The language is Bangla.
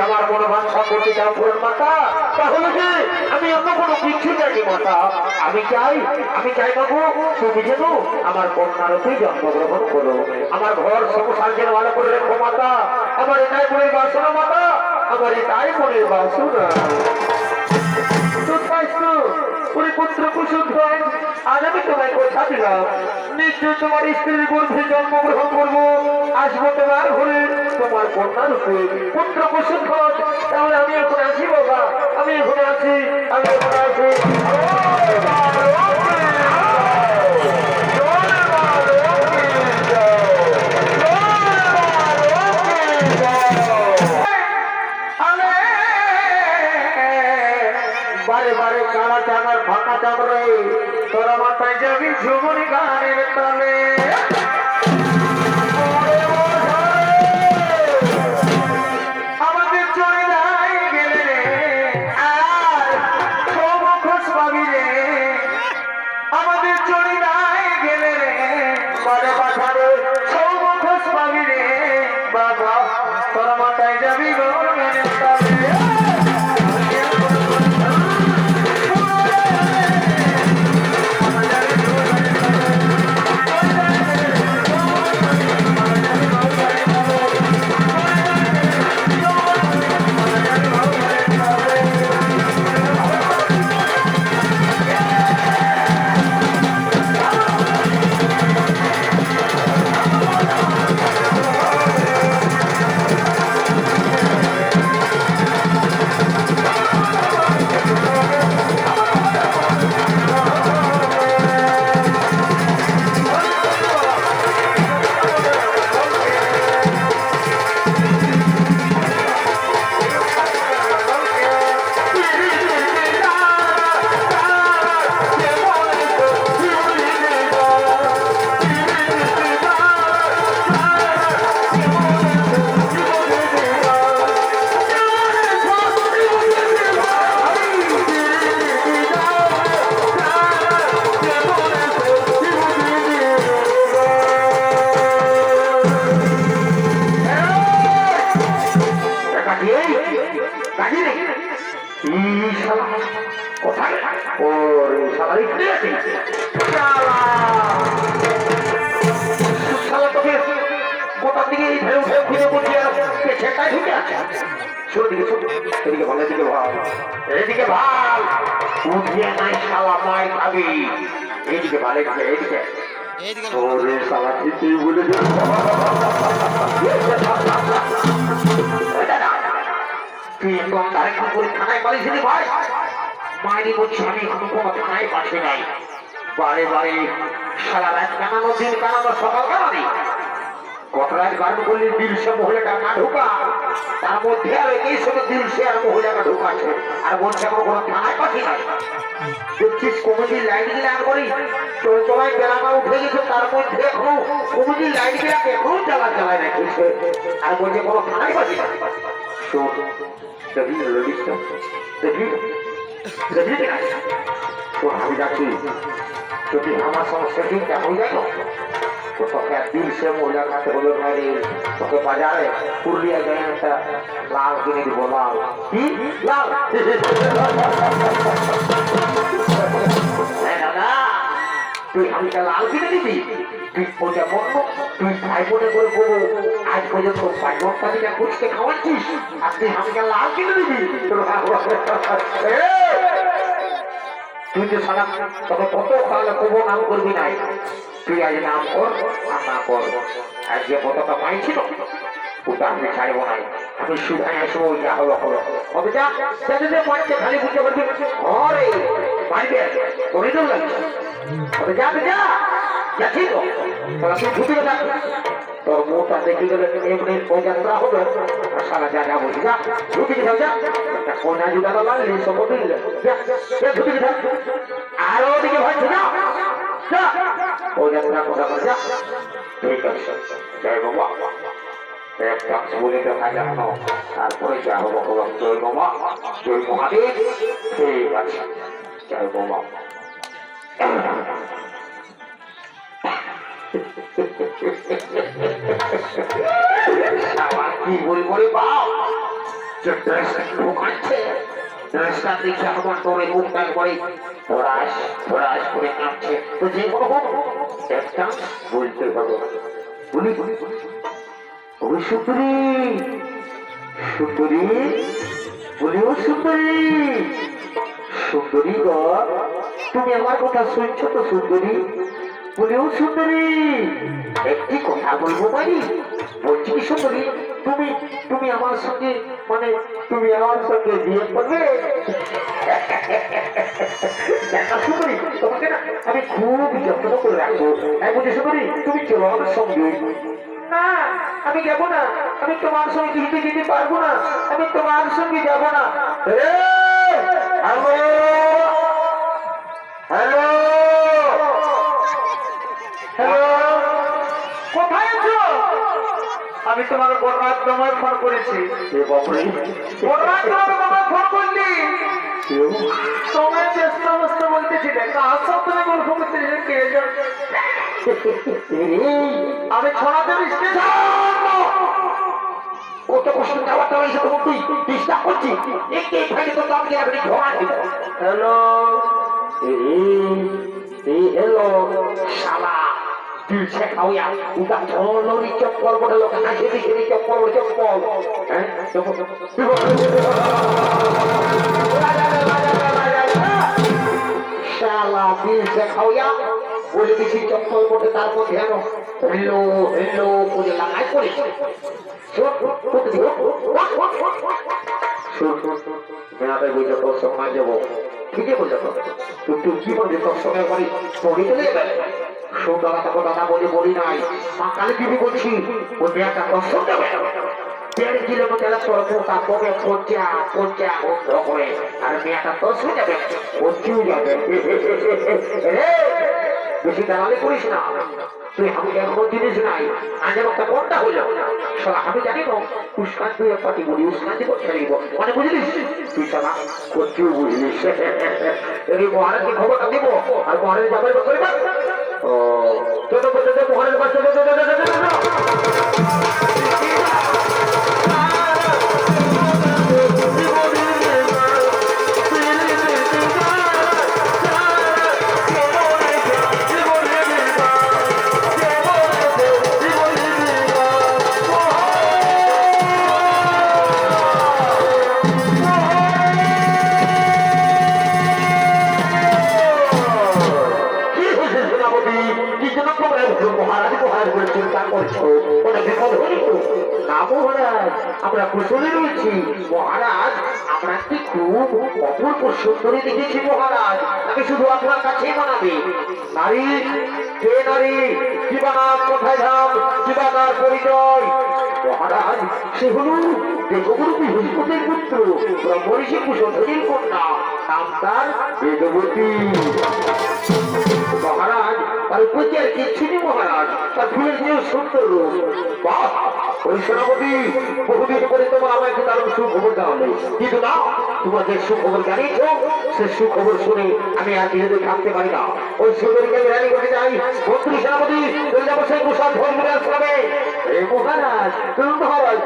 আমার কোনো বাচ্চা করতে চাও পুরন মাতা, তাহলে কি আমি অন্য কোনো কিছু চাইনি মাতা। আমি চাই বাবু তুমি যেন আমার কন্যারূপে জন্মগ্রহণ করো, আমার ঘর সংসার যেন ভালো করে রেখো মাতা। আমার এটাই মনের বাসনা মাতা, আমার এটাই মনের বাসনা। পুত্র কুসুমধন, আজ আমি তোমায় কথা দিলাম, নিশ্চয় তোমার স্ত্রীর গর্ভে জন্মগ্রহণ করবো, আসবো তোমার ঘরে তোমার কন্যার রূপে পুত্র কুসুমধন। তাহলে আমি এখন আছি বাবা, আমি এখন আছি, আমি এখন আছি। বারে বারে কালা চামার ফাঁকা চামড়ে তোরা মাথায় যাবি ঝুমুনি গানের তালে। আমাদের চলে নাই গেলে রে আর মুখোশ পাবি রে, আমাদের চলে নাই গেলে রে বারে বাধারে মুখোশ পাবি রে বাবা, তোরা মাথায় যাবি গানের তালে। এদিকে ভাল উঠিয়ে নাই শালা মাই খাবি, এদিকে ভালো এদিকে তোরে শালা ঠিকই বলেছে। তুই একদম তারিখ করে থানায় পালিয়েছিলি ভাই, মাইনি বলছি আমি এখনো কোনো থানায় পাচ্ছি নাই। বারে বারে সারা রাত কানানো, দিন কানানো, সকাল কানানি, কত রাত গান করলে দিলসে মহিলাটা না ঢুকা, তার মধ্যে আর এই সঙ্গে দিলসে আর মহিলাটা ঢুকাচ্ছে আর বলছে আমার কোনো থানায় পাচ্ছি নাই। দেখছিস কমিটির লাইট গিলা আর করি তোমায় বেলাটা উঠে গেছে, তার মধ্যে এখনো কমিটির লাইট গিলাকে এখনো জ্বালায় রেখেছে আর বলছে কোনো থানায় পাচ্ছি না। আমি যাচ্ছি, যদি আমার সমস্যা ঠিক কেমন যাই তো তোকে দিল সে মহিলা খাতে হলো ভাই, তোকে বাজারে পুরুলিয়া যাই একটা লাল কিনে দিব, লাল কি লাল। দাদা তুই হামিটা লাল কিনে দিবি, তুই ওইটা বলবো তুই ভাই বোনে করে বলবো আজ পর্যন্ত পাঁচজন তালিকা খুঁজতে খাওয়াচ্ছিস আর তুই হামিটা লাল কিনে দিবি। তুই তো সারা তোকে কত খাওয়ালে কবো নাম করবি নাই, তুই আজ নাম কর আর না কর, আজ যে কতটা পাইছিল ওটা আমি ছাড়বো নাই, আমি সুধাই আসবো, যা হলো হলো হবে। যা পাইছে খালি বুঝতে পারবি ঘরে বাড়িতে তোরই তো লাগছে, যা যা যাচ্ছি তো তোরা তুই ঢুকে থাক, তোর মুখটা দেখে গেলে এমনি পয়যাত্রা হবে সারা যা যা বলছি, যা ঢুকে যাও, যা কোনা জুটা লাগলে সব দিলে ঢুকে থাক। আরো ওদিকে ভাবছি না পয়যাত্রা কথা বলে যা, ঠিক আছে জয় বাবা একটা বলে দেখা জানো, তারপরে যা হবো হলো জয় বাবা জয় মহাদেব, ঠিক আছে জয় বাবা। কি বলবো রে বাপ, যে ড্রেসটা ঢোকাচ্ছে ড্রেসটা দেখে আমার তোরে মুখটা একবারে ফরাস ফরাস করে কাঁপছে তো যে কোনো হোক একটা বলতে হবে বলি ও সুন্দরী সুন্দরী বলি ও সুন্দরী সুন্দরী গো তুমি আমার কথা শুনছো তো সুন্দরী বলি ও সুন্দরী একটি কথা বলবো পারি বলছি কি সুন্দরী তুমি তুমি আমার সঙ্গে মানে তুমি আমার সঙ্গে বিয়ে করবে দেখা সুন্দরী তোমাকে না আমি খুব যত্ন করে রাখবো তাই বলছি সুন্দরী তুমি চলো আমার সঙ্গে না আমি যাবো না আমি তোমার সঙ্গে যেতে পারবো না আমি তোমার সঙ্গে যাবো না হ্যালো হ্যালো হ্যালো কোথায় আছো আমি তোমাকে বরবাদ তোমায় ফোন করেছি বরবাদ তোমাকে ফোন করলি তোমায় ব্যস্ত অবস্থা বলতেছিলে কার সাথে তুমি গল্প করতেছিলে কে আমি ছড়াতে স্টেশন কত কষ্ট যাওয়াটা হয়েছে তোমাকে ডিস্টার্ব করছি একটু এখানে তো তোমাকে আপনি ঘোরা দিব হ্যালো হ্যালো শালা दिल से खाओया उनका छोलो नी चप्पल बोले लोग आगे भी गिरी चप्पल हैं शाला दिल से खाओया बोले किसी चप्पल बोले तार को ध्यान हेलो हेलो मुझे लगाई बोले यहाँ पे बुझे तो समय जब ठीक है बुझे तो तुझी बोले तो समय बड़ी थोड़ी तो ले সুন্দর কথা বলে বলি নাই সকালে দিদি বলছি ওই মেয়েটা কষ্ট দেবে 1.5 কিলোমিটার সড়কের কাপড়ে পঞ্চা পঞ্চা বন্ধ করে আর মেয়েটা কষ্ট যাবে পঞ্চিও যাবে বেশি দালালি করিস না তুই আমি এমন জিনিস নাই আজ একটা কোনটা হইল আমি জানি না উস্কান তুই পাটি বলি উস্কান দিব ছেড়ে মানে বুঝলিস তুই সালা পঞ্চিও বুঝলিস এই মহারাজকে খবরটা দিব আর মহারাজ যাবে করবে চলো বলতে মহারাজ বাচ্চা আমরা কুশলে রয়েছি মহারাজ আমরা কি খুব অপূর্ব সুন্দরী দেখেছি মহারাজ আমি শুধু আপনার কাছেই বানাবে নারী কে নারী কি বানাম কোথায় ধাম কি বানার পরিচয় মহারাজ সে হল দেবগুরু বৃহস্পতির পুত্র ব্রহ্মঋষি কুশধ্বজের কন্যা নাম তার বেদবতী মহারাজ তার উপচার কিচ্ছু নেই মহারাজ তার ফুলের চেয়েও সুন্দর রূপ ওই সেনাপতি বহুদিন করে তোমার আমাকে দারুণ সুখবর দেওয়া হলো কিন্তু না তোমার যে সুখবর জানিয়েছ সে সুখবর শুনে আমি আর নিজেদের থাকতে পারি না ওই সুন্দরীকে আমি রানী করতে যাই মন্ত্রী সেনাপতি চলে যাবো সেই কুশল ধর্ম আসবে মহারাজ মহারাজ